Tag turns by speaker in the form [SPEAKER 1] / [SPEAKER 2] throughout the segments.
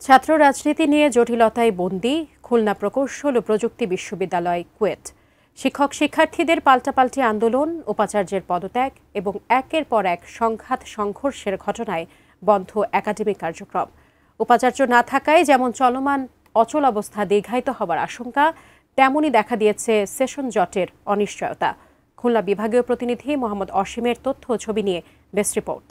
[SPEAKER 1] ছাত্র রাজনীতি নিয়ে জটিলতায় বন্দী খুলনা প্রকৌশল ও প্রযুক্তি বিশ্ববিদ্যালয় কুয়েট। শিক্ষক শিক্ষার্থীদের পাল্টাপাল্টি আন্দোলন, উপাচার্যের পদত্যাগ এবং একের পর এক সংঘাত সংঘর্ষের ঘটনায় বন্ধ একাডেমিক কার্যক্রম। উপাচার্য না থাকায় যেমন চলমান অচল অবস্থা দীর্ঘায়িত হবার আশঙ্কা, তেমনই দেখা দিয়েছে সেশন জটের অনিশ্চয়তা। খুলনা বিভাগীয় প্রতিনিধি মোহাম্মদ অসীমের তথ্য ও ছবি নিয়ে ডেস্ক রিপোর্ট।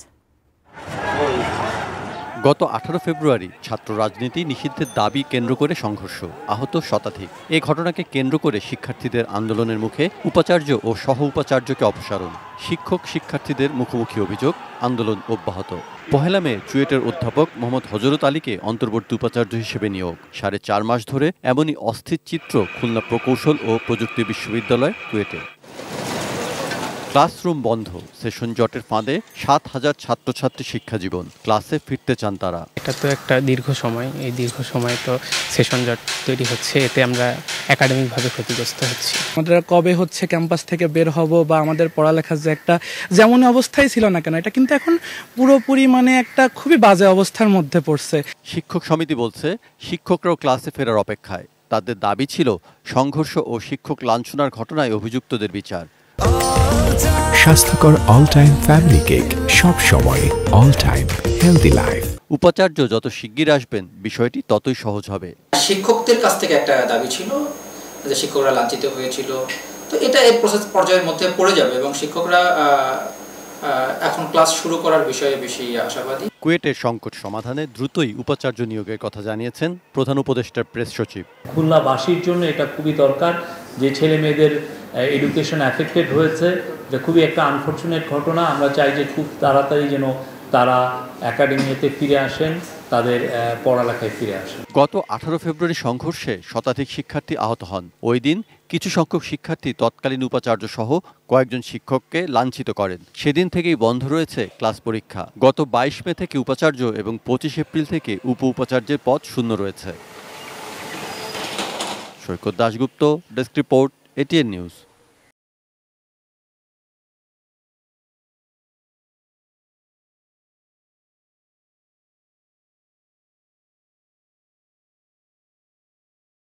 [SPEAKER 2] গত 18 ফেব্রুয়ারি ছাত্র রাজনীতি নিষিদ্ধের দাবি কেন্দ্র করে সংঘর্ষ, আহত শতাধিক। এই ঘটনাকে কেন্দ্র করে শিক্ষার্থীদের আন্দোলনের মুখে উপাচার্য ও সহ উপাচার্যকে অপসারণ। শিক্ষক শিক্ষার্থীদের মুখোমুখি অভিযোগ, আন্দোলন অব্যাহত। পহেলা মে চুয়েটের অধ্যাপক মোহাম্মদ হযরত আলীকে অন্তর্বর্তী উপাচার্য হিসেবে নিয়োগ। 4.5 মাস ধরে এমনই অস্থির চিত্র খুলনা প্রকৌশল ও প্রযুক্তি বিশ্ববিদ্যালয় কুয়েটে। ক্লাসরুম বন্ধ, সেশন জটের ফাঁদে 7,000 ছাত্রছাত্রী শিক্ষাজীবন। ক্লাসে ফিরতে চান তারা।
[SPEAKER 3] এটা তো একটা দীর্ঘ সময়, এই দীর্ঘ সময় তো সেশন জট তৈরি হচ্ছে, এতে আমরা একাডেমিকভাবে ক্ষতিগ্রস্ত হচ্ছি।
[SPEAKER 4] আমাদের কবে হচ্ছে ক্যাম্পাস থেকে বের হব বা আমাদের পড়ালেখার যে একটা যেমন অবস্থায় ছিল না কেন, এটা কিন্তু এখন পুরোপুরি একটা খুবই বাজে অবস্থার মধ্যে পড়ছে।
[SPEAKER 2] শিক্ষক সমিতি বলছে শিক্ষকরাও ক্লাসে ফেরার অপেক্ষায়। তাদের দাবি ছিল সংঘর্ষ ও শিক্ষক লাঞ্ছনার ঘটনায় অভিযুক্তদের বিচার।
[SPEAKER 5] স্বাস্থ্যকর অল টাইম ফ্যামিলি কেক, সব সময় অল টাইম হেলদি লাইফ।
[SPEAKER 2] উপাচার্য যত শিগগির আসবেন বিষয়টি ততই সহজ হবে।
[SPEAKER 6] শিক্ষকদের কাছ থেকে একটা দাবি ছিল যে শিক্ষকরা লাঞ্ছিত হয়েছিল, তো এটা এই প্রসেস পর্যায়ের মধ্যে পড়ে যাবে এবং শিক্ষকরা এখন ক্লাস শুরু করার বিষয়ে বেশি আশাবাদী।
[SPEAKER 2] কুয়েটের সংকট সমাধানে দ্রুতই উপাচার্য নিয়োগের কথা জানিয়েছেন প্রধান উপদেষ্টার প্রেস সচিব।
[SPEAKER 7] খুলনাবাসীর জন্য এটা খুবই দরকার, যে ছেলে মেয়েদের এডুকেশন অ্যাফেক্টেড হয়েছে, এটা খুবই একটা আনফরচুনেট ঘটনা। আমরা চাই যে খুব তাড়াতাড়ি যেন তারা একাডেমিতে ফিরে আসেন, তাদের পড়ালেখায় ফিরে আসেন।
[SPEAKER 2] গত 18 ফেব্রুয়ারি সংঘর্ষে শতাধিক শিক্ষার্থী আহত হন। ওই দিন কিছু সংখ্যক শিক্ষার্থী তৎকালীন উপাচার্য সহ কয়েকজন শিক্ষককে লাঞ্ছিত করেন। সেদিন থেকেই বন্ধ রয়েছে ক্লাস পরীক্ষা। গত 22 মে থেকে উপাচার্য এবং 25 এপ্রিল থেকে উপ উপাচার্যের পদ শূন্য রয়েছে। Saikat Dasgupta, desk report, ATN news.